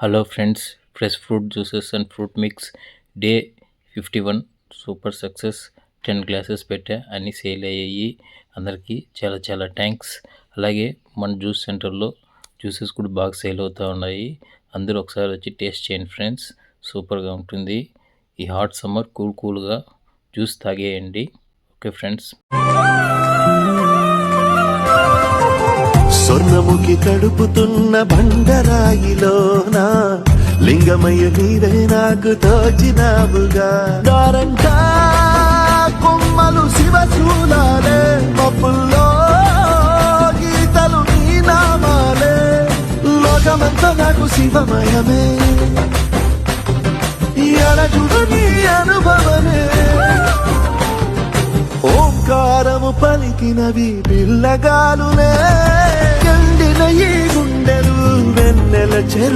Hello friends, fresh fruit juices and fruit mix day 51 super success. 10 glasses పెట్టా, అన్నీ sale అయ్యాయి. అందరికీ చాలా చాలా థ్యాంక్స్. అలాగే మన జ్యూస్ సెంటర్లో జ్యూసెస్ కూడా బాగా సేల్ అవుతూ ఉన్నాయి. అందరూ ఒకసారి వచ్చి టేస్ట్ చేయండి ఫ్రెండ్స్, సూపర్గా ఉంటుంది. ఈ హాట్ సమ్మర్ కూల్గా జ్యూస్ తాగేయండి. Okay friends. స్వర్ణముఖి తడుపుతున్న బండరాయిలోన లింగమయ్య నీవే నాకు తోచినావుగా. దారంటా కొమ్మలు శివశూలాలే, మబ్బుల్లో గీతలు నీ నామాలే. లోకమంతా నాకు శివమయమే, ఎడజుడు నీ అనుభవమే. ఓంకారము పలికినవి పిల్లగాలునే, ఎండిన ఈ గుండెలు వెన్నెల చెరు.